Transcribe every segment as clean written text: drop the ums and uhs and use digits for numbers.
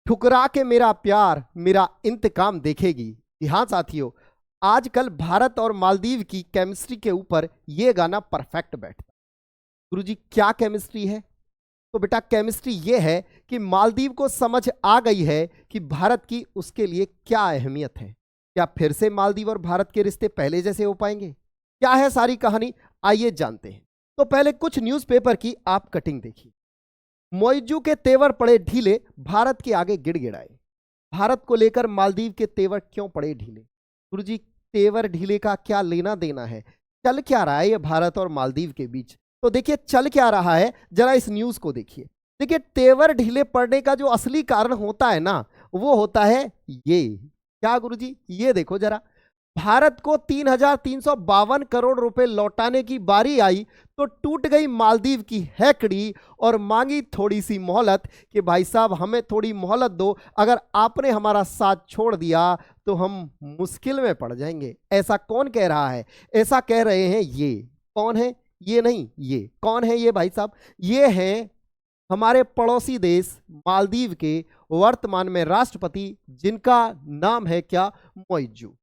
ठुकरा के मेरा प्यार मेरा इंतकाम देखेगी। जी हाँ साथियों, आजकल भारत और मालदीव की केमिस्ट्री के ऊपर यह गाना परफेक्ट बैठता है। गुरुजी क्या केमिस्ट्री है? तो बेटा केमिस्ट्री यह है कि मालदीव को समझ आ गई है कि भारत की उसके लिए क्या अहमियत है। क्या फिर से मालदीव और भारत के रिश्ते पहले जैसे हो पाएंगे? क्या है सारी कहानी, आइए जानते हैं। तो पहले कुछ न्यूज़पेपर की आप कटिंग देखिए। मौजू के तेवर पड़े ढीले, भारत के आगे गिड़गिड़ाए। भारत को लेकर मालदीव के तेवर क्यों पड़े ढीले? गुरुजी तेवर ढीले का क्या लेना देना है? चल क्या रहा है ये भारत और मालदीव के बीच? तो देखिए चल क्या रहा है, जरा इस न्यूज को देखिए। देखिए तेवर ढीले पड़ने का जो असली कारण होता है ना, वो होता है ये। क्या गुरुजी? ये देखो जरा, भारत को 3,352 करोड़ रुपए लौटाने की बारी आई तो टूट गई मालदीव की हैकड़ी और मांगी थोड़ी सी मोहलत कि भाई साहब हमें थोड़ी मोहलत दो, अगर आपने हमारा साथ छोड़ दिया तो हम मुश्किल में पड़ जाएंगे। ऐसा कौन कह रहा है? ऐसा कह रहे हैं ये। कौन है? ये नहीं, ये कौन है ये भाई साहब? ये हैं हमारे पड़ोसी देश मालदीव के वर्तमान में राष्ट्रपति, जिनका नाम है क्या? मौजू।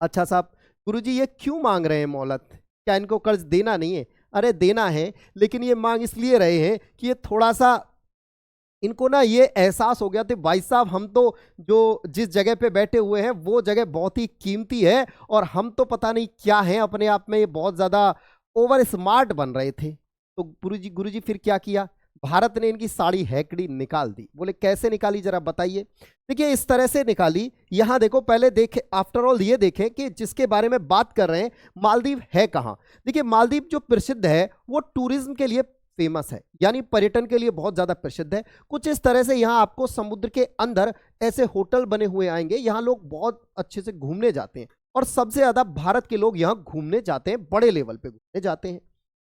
अच्छा साहब, गुरुजी ये क्यों मांग रहे हैं मोहलत? क्या इनको कर्ज देना नहीं है? अरे देना है, लेकिन ये मांग इसलिए रहे हैं कि ये थोड़ा सा इनको ना ये एहसास हो गया थे भाई साहब हम तो जो जिस जगह पे बैठे हुए हैं वो जगह बहुत ही कीमती है और हम तो पता नहीं क्या है अपने आप में, ये बहुत ज्यादा ओवर स्मार्ट बन रहे थे। तो गुरुजी फिर क्या किया? भारत ने इनकी साड़ी हैकड़ी निकाल दी। बोले कैसे निकाली, जरा बताइए। देखिए इस तरह से निकाली। यहां देखो, पहले देखे, आफ्टर ऑल ये देखें कि जिसके बारे में बात कर रहे हैं मालदीव है कहां। देखिए मालदीव जो प्रसिद्ध है वो टूरिज्म के लिए फेमस है, यानी पर्यटन के लिए बहुत ज्यादा प्रसिद्ध है। कुछ इस तरह से यहां आपको समुद्र के अंदर ऐसे होटल बने हुए आएंगे, यहां लोग बहुत अच्छे से घूमने जाते हैं और सबसे ज्यादा भारत के लोग यहां घूमने जाते हैं, बड़े लेवल पे घूमने जाते हैं।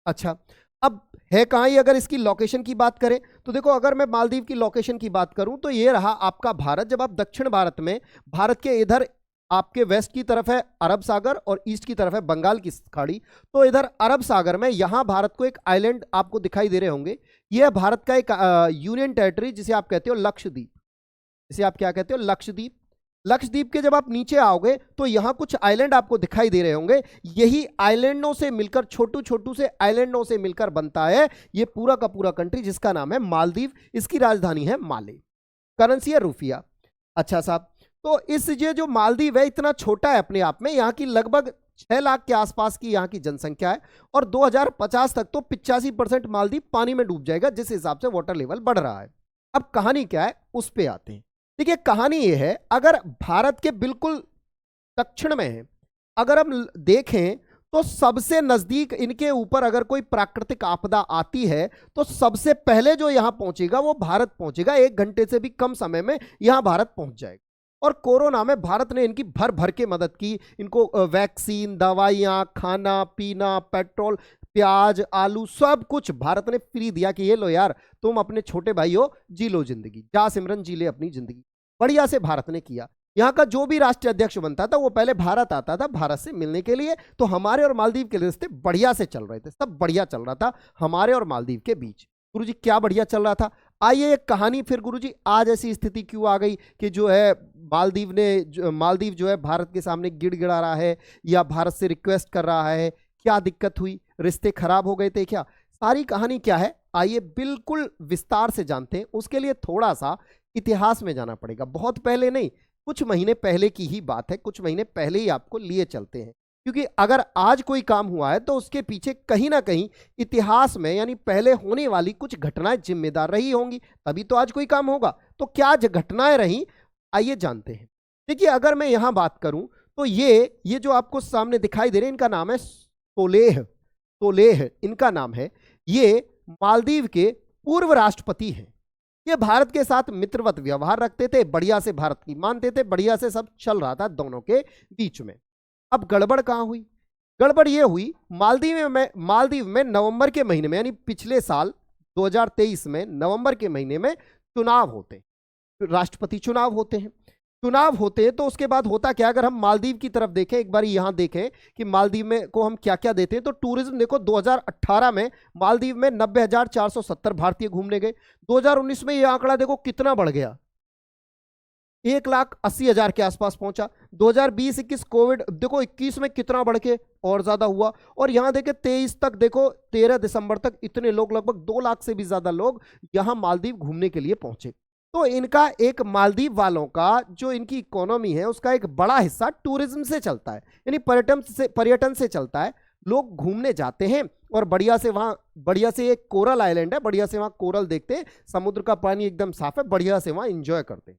अच्छा, अब है कहां ये? अगर इसकी लोकेशन की बात करें तो देखो, अगर मैं मालदीव की लोकेशन की बात करूं तो ये रहा आपका भारत। जब आप दक्षिण भारत में, भारत के इधर आपके वेस्ट की तरफ है अरब सागर और ईस्ट की तरफ है बंगाल की खाड़ी, तो इधर अरब सागर में यहां भारत को एक आइलैंड आपको दिखाई दे रहे होंगे। यह भारत का एक यूनियन टेरिटरी, जिसे आप कहते हो लक्षद्वीप, जिसे आप क्या कहते हो? लक्षद्वीप। लक्षद्वीप के जब आप नीचे आओगे तो यहां कुछ आइलैंड आपको दिखाई दे रहे होंगे। यही आइलैंडों से मिलकर, छोटू छोटू से आइलैंडों से मिलकर बनता है ये पूरा का पूरा कंट्री, जिसका नाम है मालदीव। इसकी राजधानी है माले, करेंसी है रुपया। अच्छा साहब, तो इस ये जो मालदीव है इतना छोटा है अपने आप में, यहाँ की लगभग 6 लाख के आसपास की यहाँ की जनसंख्या है और 2050 तक तो 85% मालदीव पानी में डूब जाएगा, जिस हिसाब से वाटर लेवल बढ़ रहा है। अब कहानी क्या है उस पे आते हैं। देखिए कहानी ये है, अगर भारत के बिल्कुल दक्षिण में है, अगर हम देखें तो सबसे नजदीक इनके ऊपर अगर कोई प्राकृतिक आपदा आती है तो सबसे पहले जो यहां पहुंचेगा वो भारत पहुंचेगा। 1 घंटे से भी कम समय में यहां भारत पहुंच जाएगा। और कोरोना में भारत ने इनकी भर भर के मदद की। इनको वैक्सीन, दवाइयां, खाना पीना, पेट्रोल, प्याज, आलू, सब कुछ भारत ने फ्री दिया कि ये लो यार, तुम अपने छोटे भाई हो, जी लो जिंदगी, जा सिमरन जी ले अपनी जिंदगी। बढ़िया से भारत ने किया। यहाँ का जो भी राष्ट्रीय अध्यक्ष बनता था वो पहले भारत आता था भारत से मिलने के लिए। तो हमारे और मालदीव के रिश्ते बढ़िया से चल रहे थे, सब बढ़िया चल रहा था हमारे और मालदीव के बीच। गुरुजी क्या बढ़िया चल रहा था? आइए एक कहानी फिर गुरुजी, आज ऐसी स्थिति क्यों आ गई कि जो है मालदीव जो है भारत के सामने गिड़गिड़ा रहा है या भारत से रिक्वेस्ट कर रहा है? क्या दिक्कत हुई? रिश्ते खराब हो गए थे क्या? सारी कहानी क्या है, आइए बिल्कुल विस्तार से जानते हैं। उसके लिए थोड़ा सा इतिहास में जाना पड़ेगा, बहुत पहले नहीं, कुछ महीने पहले की ही बात है। कुछ महीने पहले ही आपको लिए चलते हैं, क्योंकि अगर आज कोई काम हुआ है तो उसके पीछे कहीं ना कहीं इतिहास में, यानी पहले होने वाली कुछ घटनाएं जिम्मेदार रही होंगी, तभी तो आज कोई काम होगा। तो क्या घटनाएं रही, आइए जानते हैं। देखिए अगर मैं यहां बात करूं तो ये जो आपको सामने दिखाई दे रहे हैं, इनका नाम है सोलेह। सोलेह इनका नाम है। ये मालदीव के पूर्व राष्ट्रपति हैं। ये भारत के साथ मित्रवत व्यवहार रखते थे, बढ़िया से भारत की मानते थे, बढ़िया से सब चल रहा था दोनों के बीच में। अब गड़बड़ कहां हुई? गड़बड़ ये हुई, मालदीव में नवंबर के महीने में, यानी पिछले साल 2023 में नवंबर के महीने में चुनाव होते, राष्ट्रपति चुनाव होते हैं। चुनाव होते हैं तो उसके बाद होता क्या? अगर हम मालदीव की तरफ देखें, एक बार यहां देखें कि मालदीव में को हम क्या क्या देते हैं, तो टूरिज्म देखो, 2018 में मालदीव में 90,470 भारतीय घूमने गए। 2019 में यह आंकड़ा देखो कितना बढ़ गया, 1,80,000 के आसपास पहुंचा। 2020-21 कोविड देखो 21 में कितना बढ़ के और ज्यादा हुआ, और यहां देखे 23 तक देखो 13 दिसंबर तक इतने लोग, लगभग 2 लाख से भी ज्यादा लोग यहां मालदीव घूमने के लिए पहुंचे। तो इनका एक मालदीव वालों का जो इनकी इकोनॉमी है उसका एक बड़ा हिस्सा टूरिज्म से चलता है, यानी पर्यटन से चलता है। लोग घूमने जाते हैं और बढ़िया से वहां, बढ़िया से एक कोरल आइलैंड है, बढ़िया से वहां कोरल देखते हैं, समुद्र का पानी एकदम साफ है, बढ़िया से वहां एंजॉय करते हैं।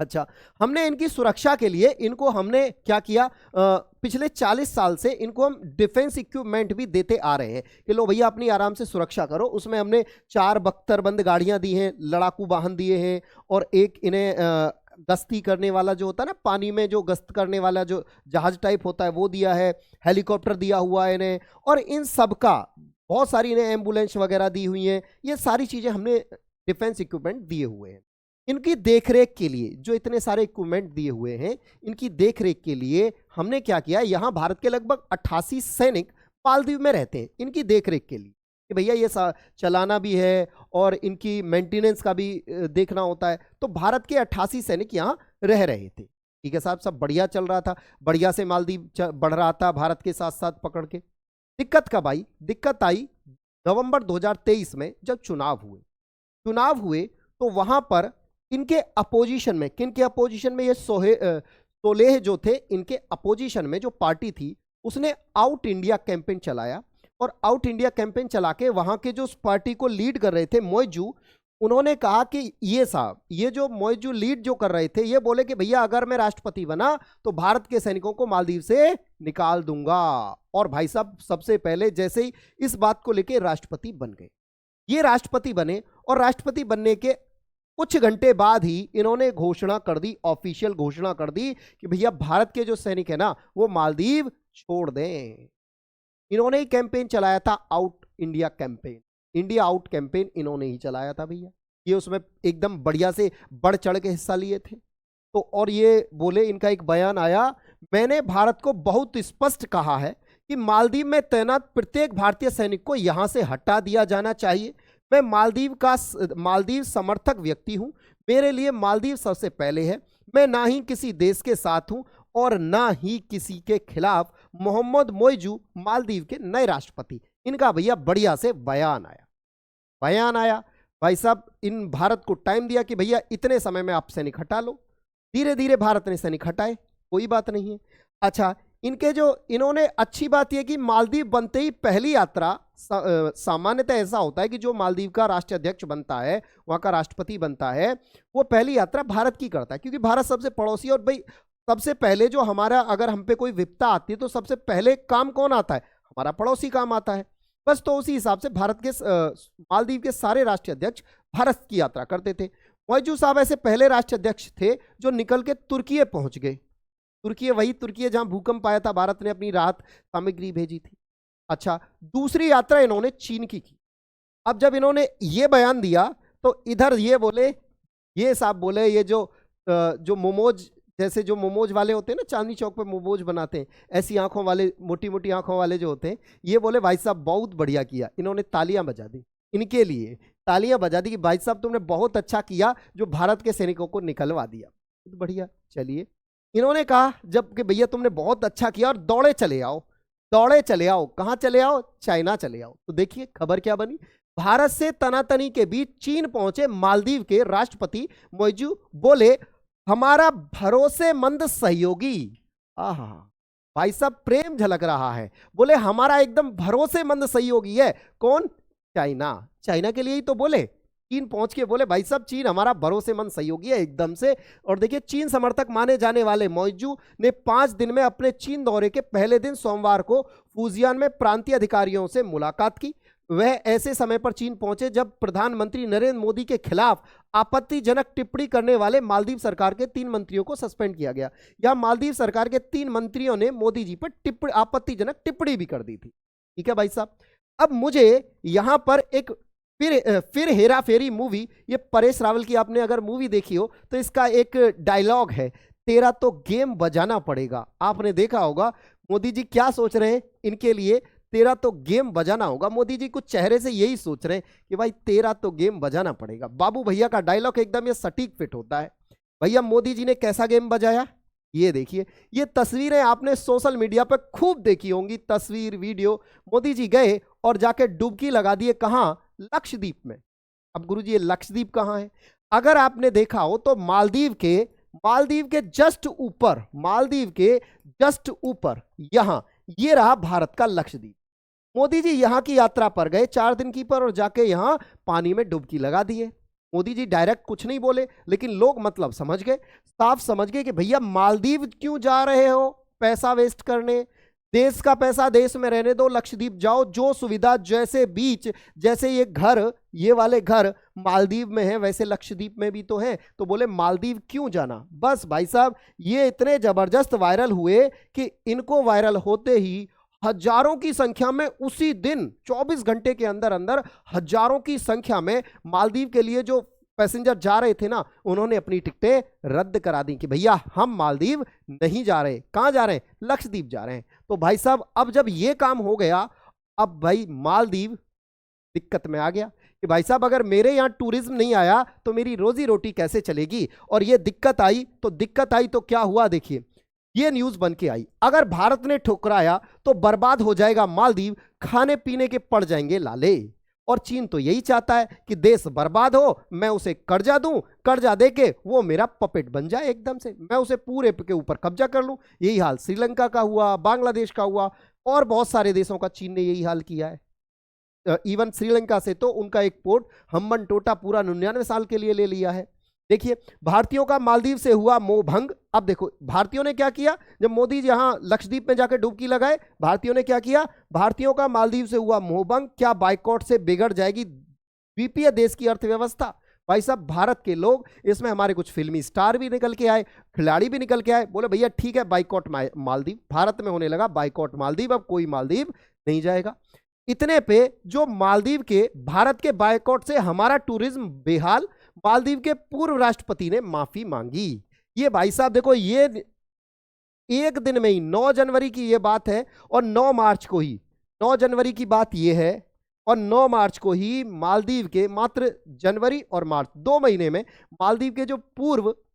अच्छा, हमने इनकी सुरक्षा के लिए इनको हमने क्या किया, पिछले 40 साल से इनको हम डिफेंस इक्विपमेंट भी देते आ रहे हैं कि लो भैया अपनी आराम से सुरक्षा करो। उसमें हमने 4 बख्तरबंद गाड़ियां दी हैं, लड़ाकू वाहन दिए हैं, और एक इन्हें गश्ती करने वाला जो होता है ना, पानी में जो गश्त करने वाला जो जहाज टाइप होता है वो दिया है, हेलीकॉप्टर दिया हुआ है इन्हें, और इन सब का बहुत सारी इन्हें एम्बुलेंस वगैरह दी हुई हैं। ये सारी चीजें हमने डिफेंस इक्विपमेंट दिए हुए हैं। इनकी देखरेख के लिए जो इतने सारे इक्विपमेंट दिए हुए हैं, इनकी देखरेख के लिए हमने क्या किया, यहां भारत के लगभग 88 सैनिक मालदीव में रहते हैं इनकी देखरेख के लिए, कि भैया ये चलाना भी है और इनकी मेंटेनेंस का भी देखना होता है। तो भारत के 88 सैनिक यहां रह रहे थे। ठीक है साहब, सब बढ़िया चल रहा था, बढ़िया से मालदीव बढ़ रहा था भारत के साथ साथ पकड़ के। दिक्कत कब आई? दिक्कत आई नवंबर 2023 में, जब चुनाव हुए तो वहां पर इनके अपोजिशन में, किनके अपोजिशन में, ये सोलेह जो थे, इनके अपोजिशन में जो पार्टी थी उसने आउट इंडिया कैंपेन चलाया, और आउट इंडिया कैंपेन चला के वहां के जो उस पार्टी को लीड कर रहे थे मौजू, उन्होंने कहा कि ये साहब, ये जो मौजू लीड जो कर रहे थे, ये बोले कि भैया अगर मैं राष्ट्रपति बना तो भारत के सैनिकों को मालदीव से निकाल दूंगा। और भाई साहब सबसे पहले जैसे ही इस बात को लेके राष्ट्रपति बन गए, ये राष्ट्रपति बने, और राष्ट्रपति बनने के कुछ घंटे बाद ही इन्होंने घोषणा कर दी, ऑफिशियल घोषणा कर दी कि भैया भारत के जो सैनिक है ना वो मालदीव छोड़ दें। इन्होंने ही कैंपेन चलाया था, out India campaign, India out campaign इन्होंने ही चलाया था भैया। ये उसमें एकदम बढ़िया से बढ़ चढ़ के हिस्सा लिए थे। तो और ये बोले, इनका एक बयान आया, मैंने भारत को बहुत स्पष्ट कहा है कि मालदीव में तैनात प्रत्येक भारतीय सैनिक को यहां से हटा दिया जाना चाहिए। मैं मालदीव समर्थक व्यक्ति हूं, मेरे लिए मालदीव सबसे पहले है। मैं ना ही किसी देश के साथ हूं और ना ही किसी के खिलाफ। मोहम्मद मोइजू मालदीव के नए राष्ट्रपति। इनका भैया बढ़िया से बयान आया। भाई साहब इन भारत को टाइम दिया कि भैया इतने समय में आप सैनिक हटा लो। धीरे धीरे भारत ने सैनिक हटाए, कोई बात नहीं है। अच्छा, इनके जो इन्होंने अच्छी बात यह कि मालदीव बनते ही पहली यात्रा, सामान्यतः ऐसा होता है कि जो मालदीव का राष्ट्रीय अध्यक्ष बनता है, वहां का राष्ट्रपति बनता है, वो पहली यात्रा भारत की करता है, क्योंकि भारत सबसे पड़ोसी। और भाई सबसे पहले जो हमारा, अगर हम पे कोई विपदा आती है तो सबसे पहले काम कौन आता है? हमारा पड़ोसी काम आता है बस। तो उसी हिसाब से भारत के मालदीव के सारे राष्ट्रीय अध्यक्ष भारत की यात्रा करते थे। मौजू साहब ऐसे पहले राष्ट्रीय अध्यक्ष थे जो निकल के तुर्की पहुंच गए। वही तुर्की जहां भूकंप आया था, भारत ने अपनी राहत सामग्री भेजी थी। अच्छा, दूसरी यात्रा इन्होंने चीन की। अब जब इन्होंने ये बयान दिया तो इधर ये साहब बोले, ये जो मोमोज, जैसे जो मोमोज वाले होते हैं ना, चांदनी चौक पे मोमोज बनाते हैं, ऐसी आंखों वाले, मोटी मोटी आंखों वाले जो होते हैं, ये बोले भाई साहब बहुत बढ़िया किया। इन्होंने तालियां बजा दी, इनके लिए तालियां बजा दी कि भाई साहब तुमने बहुत अच्छा किया जो भारत के सैनिकों को निकलवा दिया। बढ़िया, चलिए। इन्होंने कहा जब कि भैया तुमने बहुत अच्छा किया और दौड़े चले आओ। कहां चले आओ? चाइना चले आओ। तो देखिए खबर क्या बनी। भारत से तनातनी के बीच चीन पहुंचे मालदीव के राष्ट्रपति मौजू, बोले हमारा भरोसेमंद सहयोगी। आहा, भाई साहब प्रेम झलक रहा है। बोले हमारा एकदम भरोसेमंद सहयोगी है। कौन? चाइना के लिए ही तो बोले। चीन पहुंच के बोले भाई साहब चीन हमारा भरोसेमंद सहयोगी है एकदम से। और देखिए चीन समर्थक माने जाने वाले मौजू ने 5 दिन में अपने चीन दौरे के पहले दिन सोमवार को फूजियान में प्रांतीय अधिकारियों से मुलाकात की। वह ऐसे समय पर चीन पहुंचे जब प्रधानमंत्री नरेंद्र मोदी के खिलाफ आपत्तिजनक टिप्पणी करने वाले मालदीव सरकार के 3 मंत्रियों को सस्पेंड किया गया। यहां मालदीव सरकार के 3 मंत्रियों ने मोदी जी पर आपत्तिजनक टिप्पणी भी कर दी थी। ठीक है भाई साहब। अब मुझे यहां पर एक फिर हेरा फेरी मूवी, ये परेश रावल की आपने अगर मूवी देखी हो तो इसका एक डायलॉग है, तेरा तो गेम बजाना पड़ेगा। आपने देखा होगा मोदी जी क्या सोच रहे हैं इनके लिए, तेरा तो गेम बजाना होगा। मोदी जी कुछ चेहरे से यही सोच रहे हैं कि भाई तेरा तो गेम बजाना पड़ेगा। बाबू भैया का डायलॉग एकदम ये सटीक फिट होता है। भैया मोदी जी ने कैसा गेम बजाया, ये देखिए। ये तस्वीरें आपने सोशल मीडिया पर खूब देखी होंगी, तस्वीर वीडियो। मोदी जी गए और जाके डुबकी लगा दिए, कहां, लक्षद्वीप में। अब गुरुजी ये लक्षद्वीप कहां है? अगर आपने देखा हो तो मालदीव के जस्ट ऊपर, मालदीव के जस्ट ऊपर यहां ये रहा भारत का लक्षद्वीप। मोदी जी यहां की यात्रा पर गए 4 दिन की पर, और जाके यहां पानी में डुबकी लगा दिए। मोदी जी डायरेक्ट कुछ नहीं बोले, लेकिन लोग मतलब समझ गए, साफ समझ गए कि भैया मालदीव क्यों जा रहे हो पैसा वेस्ट करने, देश का पैसा देश में रहने दो, लक्षद्वीप जाओ, जो सुविधा, जैसे बीच, जैसे ये घर, ये वाले घर मालदीव में है, वैसे लक्षद्वीप में भी तो है, तो बोले मालदीव क्यों जाना। बस भाई साहब ये इतने जबरदस्त वायरल हुए कि इनको वायरल होते ही हजारों की संख्या में उसी दिन 24 घंटे के अंदर अंदर हजारों की संख्या में मालदीव के लिए जो पैसेंजर जा रहे थे ना, उन्होंने अपनी टिकटें रद्द करा दी कि भैया हम मालदीव नहीं जा रहे। कहां जा रहे हैं? लक्षद्वीप जा रहे हैं। तो भाई साहब अब जब ये काम हो गया, अब भाई मालदीव दिक्कत में आ गया कि भाई साहब अगर मेरे यहां टूरिज्म नहीं आया तो मेरी रोजी रोटी कैसे चलेगी। और ये दिक्कत आई तो क्या हुआ, देखिए ये न्यूज बन के आई, अगर भारत ने ठुकराया तो बर्बाद हो जाएगा मालदीव, खाने पीने के पड़ जाएंगे लाले। और चीन तो यही चाहता है कि देश बर्बाद हो, मैं उसे कर्जा दूं, कर्जा देके वो मेरा पपेट बन जाए, एकदम से मैं उसे पूरे के ऊपर कब्जा कर लूं। यही हाल श्रीलंका का हुआ, बांग्लादेश का हुआ, और बहुत सारे देशों का चीन ने यही हाल किया है। इवन श्रीलंका से तो उनका एक पोर्ट हम्बन टोटा पूरा 99 साल के लिए ले लिया है। देखिए भारतीयों का मालदीव से हुआ मोह भंग। अब देखो भारतीयों ने क्या किया, जब मोदी जी यहां लक्षद्वीप में जाकर डुबकी लगाए, भारतीयों ने क्या किया, भारतीयों का मालदीव से हुआ मोह भंग। क्या बाइकॉट से बिगड़ जाएगी द्वीपीय देश की अर्थव्यवस्था? भाई साहब भारत के लोग, इसमें हमारे कुछ फिल्मी स्टार भी निकल के आए, खिलाड़ी भी निकल के आए, बोले भैया ठीक है बाइकॉट मालदीव। भारत में होने लगा बाइकॉट मालदीव, अब कोई मालदीव नहीं जाएगा। इतने पे जो मालदीव के, भारत के बाइकॉट से हमारा टूरिज्म बेहाल, मालदीव के पूर्व राष्ट्रपति ने माफी मांगी। ये भाई साहब देखो, ये एक दिन में ही 9 जनवरी की ये बात है, और 9 मार्च को ही, 9 जनवरी की बात ये है, और 9 मार्च को ही मालदीव के, मात्र जनवरी और मार्च 2 महीने में मालदीव के जो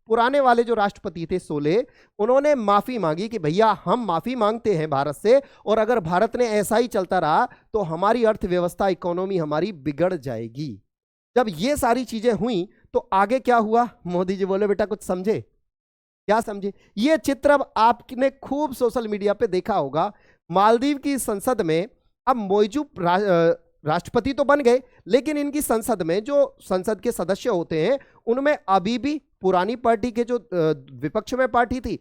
पुराने वाले जो राष्ट्रपति थे सोले, उन्होंने माफी मांगी कि भैया हम माफी मांगते हैं भारत से, और अगर भारत ने ऐसा ही चलता रहा तो हमारी अर्थव्यवस्था, इकोनॉमी हमारी बिगड़ जाएगी। जब ये सारी चीजें हुई तो आगे क्या हुआ, मोदी जी बोले बेटा कुछ समझे, क्या समझे। ये चित्र अब आपने खूब सोशल मीडिया पे देखा होगा। मालदीव की संसद में अब मौजूद राष्ट्रपति तो बन गए, लेकिन इनकी संसद में जो संसद के सदस्य होते हैं उनमें अभी भी पुरानी पार्टी के जो विपक्ष में पार्टी थी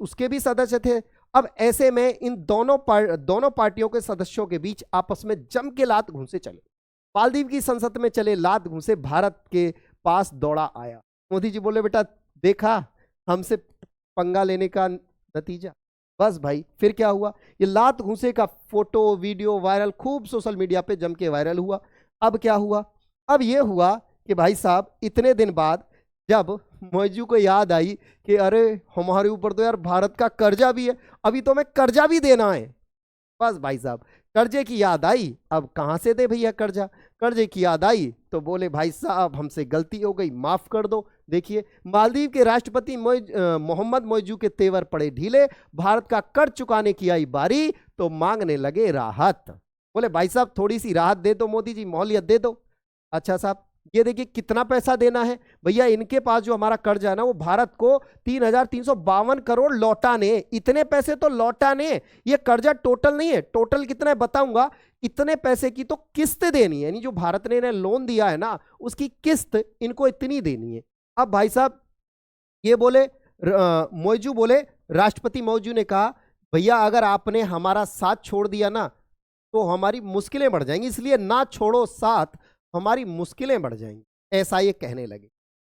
उसके भी सदस्य थे। अब ऐसे में इन दोनों पार्टियों के सदस्यों के बीच आपस में जम के लात घूंसे चले। मालदीव की संसद में चले लात घूंसे, भारत के पास दौड़ा आया। मोदी जी बोले बेटा देखा हमसे पंगा लेने का नतीजा। बस भाई फिर क्या हुआ, ये लात घूंसे का फोटो वीडियो वायरल, खूब सोशल मीडिया पे जम के वायरल हुआ। अब क्या हुआ, अब ये हुआ कि भाई साहब इतने दिन बाद जब मौजू को याद आई कि अरे हमारे ऊपर तो यार भारत का कर्जा भी है, अभी तो हमें कर्जा भी देना है। बस भाई साहब कर्जे की याद आई, अब कहां से दे भैया कर्जा। कर्जे की याद आई तो बोले भाई साहब हमसे गलती हो गई, माफ कर दो। देखिए मालदीव के राष्ट्रपति मोहम्मद मौजू के तेवर पड़े ढीले, भारत का कर्ज चुकाने की आई बारी तो मांगने लगे राहत। बोले भाई साहब थोड़ी सी राहत दे दो मोदी जी, मोहलियत दे दो। अच्छा साहब ये देखिए कितना पैसा देना है भैया, इनके पास जो हमारा कर्जा है ना वो भारत को 3,352 करोड़ लौटाने, इतने पैसे तो लौटाने। ये कर्जा टोटल नहीं है, टोटल कितना है बताऊंगा। इतने पैसे की तो किस्त देनी है, यानी जो भारत ने इन्हें लोन दिया है ना उसकी किस्त इनको इतनी देनी है। अब भाई साहब ये बोले मौजू बोले, राष्ट्रपति मौजू ने कहा भैया अगर आपने हमारा साथ छोड़ दिया ना तो हमारी मुश्किलें बढ़ जाएंगी, इसलिए ना छोड़ो साथ, हमारी मुश्किलें बढ़ जाएंगी, ऐसा ये कहने लगे।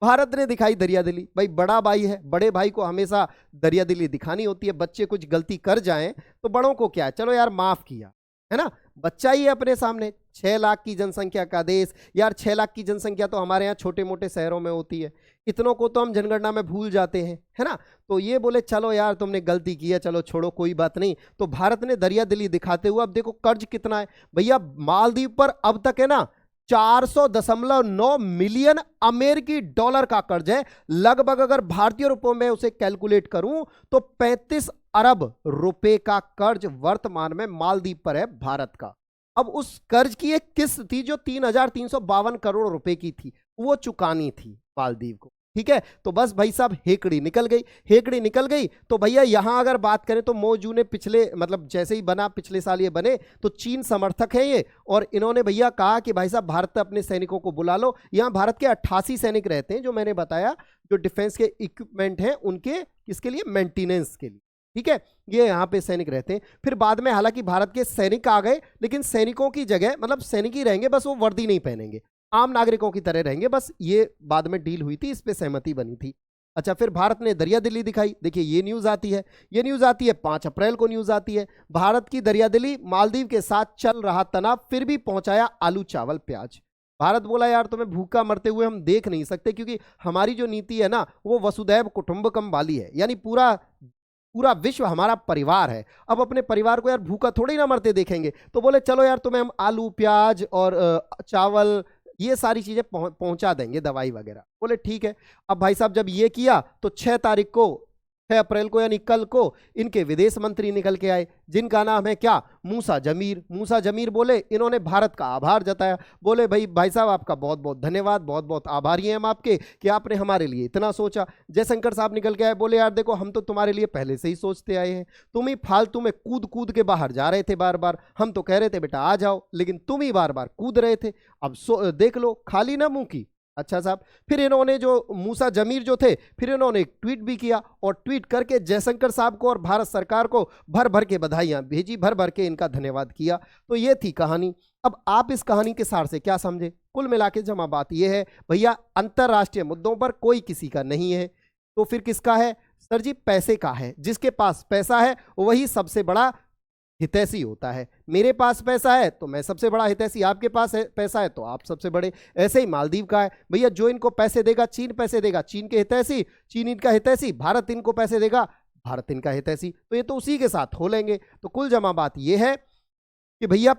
भारत ने दिखाई दरियादिली, भाई बड़ा भाई है, बड़े भाई को हमेशा दरियादिली दिखानी होती है। बच्चे कुछ गलती कर जाएं तो बड़ों को क्या है, चलो यार माफ किया है ना, बच्चा ही है अपने सामने। 6 लाख की जनसंख्या का देश यार, 6 लाख की जनसंख्या तो हमारे यहाँ छोटे मोटे शहरों में होती है, इतनों को तो हम जनगणना में भूल जाते हैं, है ना। तो ये बोले चलो यार तुमने गलती की है, चलो छोड़ो कोई बात नहीं। तो भारत ने दरियादिली दिखाते हुए अब देखो कर्ज कितना है भैया, मालदीव पर अब तक है ना 400.9 मिलियन अमेरिकी डॉलर का कर्ज है। लगभग अगर भारतीय रुपयों में उसे कैलकुलेट करूं तो 35 अरब रुपए का कर्ज वर्तमान में मालदीव पर है भारत का। अब उस कर्ज की एक किस्त थी जो 3,352 करोड़ रुपए की थी, वो चुकानी थी मालदीव को। ठीक है, तो बस भाई साहब हेकड़ी निकल गई। हेकड़ी निकल गई तो भैया यहां अगर बात करें तो मौजू ने पिछले मतलब जैसे ही बना, पिछले साल ये बने, तो चीन समर्थक है ये, और इन्होंने भैया कहा कि भाई साहब भारत अपने सैनिकों को बुला लो। यहां भारत के 88 सैनिक रहते हैं, जो मैंने बताया, जो डिफेंस के इक्विपमेंट हैं उनके किसके लिए, मेंटेनेंस के लिए। ठीक है, ये यहाँ पे सैनिक रहते हैं। फिर बाद में हालांकि भारत के सैनिक आ गए, लेकिन सैनिकों की जगह मतलब सैनिक ही रहेंगे, बस वो वर्दी नहीं पहनेंगे, आम नागरिकों की तरह रहेंगे, बस ये बाद में डील हुई थी, इस पे सहमति बनी थी। अच्छा, फिर भारत ने दरिया दिली दिखाई। देखिए ये न्यूज आती है, ये न्यूज आती है 5 अप्रैल को न्यूज आती है, भारत की दरिया दिली, मालदीव के साथ चल रहा तनाव, फिर भी पहुंचाया आलू चावल प्याज। भारत बोला यार तुम्हें भूखा मरते हुए हम देख नहीं सकते, क्योंकि हमारी जो नीति है ना वो वसुधैव कुटुंबकम वाली है, यानी पूरा विश्व हमारा परिवार है। अब अपने परिवार को यार भूखा थोड़ी ना मरते देखेंगे, तो बोले चलो यार तुम्हें हम आलू प्याज और चावल ये सारी चीजें पहुंचा देंगे, दवाई वगैरह। बोले ठीक है। अब भाई साहब जब ये किया तो 6 तारीख को, 6 अप्रैल को यानी कल को, इनके विदेश मंत्री निकल के आए, जिनका नाम है क्या, मूसा जमीर। मूसा जमीर बोले, इन्होंने भारत का आभार जताया, बोले भाई साहब आपका बहुत बहुत धन्यवाद, बहुत बहुत आभारी हैं हम आपके कि आपने हमारे लिए इतना सोचा। जयशंकर साहब निकल के आए, बोले यार देखो हम तो तुम्हारे लिए पहले से ही सोचते आए हैं, तुम ही फालतू में कूद कूद के बाहर जा रहे थे बार बार, हम तो कह रहे थे बेटा आ जाओ, लेकिन तुम ही बार बार कूद रहे थे, अब देख लो खाली ना मुंह की। अच्छा साहब, फिर इन्होंने जो मूसा जमीर जो थे, फिर इन्होंने एक ट्वीट भी किया, और ट्वीट करके जयशंकर साहब को और भारत सरकार को भर भर के बधाइयां भेजी, भर भर के इनका धन्यवाद किया। तो ये थी कहानी। अब आप इस कहानी के सार से क्या समझे? कुल मिला के जमा बात यह है भैया, अंतरराष्ट्रीय मुद्दों पर कोई किसी का नहीं है, तो फिर किसका है? सर जी पैसे का है। जिसके पास पैसा है वही सबसे बड़ा हितैषी होता है। मेरे पास पैसा है तो मैं सबसे बड़ा हितैषी, आपके पास पैसा है तो आप सबसे बड़े। ऐसे ही मालदीव का है भैया, जो इनको पैसे देगा, चीन पैसे देगा, चीन के हितैषी, चीन इनका हितैषी, भारत इनको पैसे देगा, भारत इनका हितैषी, तो ये तो उसी के साथ हो लेंगे। तो कुल जमा बात ये है कि भैया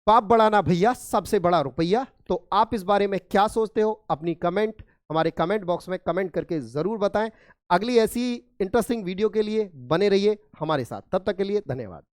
पाप बढ़ाना भैया सबसे बड़ा रुपया। तो आप इस बारे में क्या सोचते हो? अपनी कमेंट हमारे कमेंट बॉक्स में कमेंट करके जरूर बताएं। अगली ऐसी इंटरेस्टिंग वीडियो के लिए बने रहिए हमारे साथ, तब तक के लिए धन्यवाद।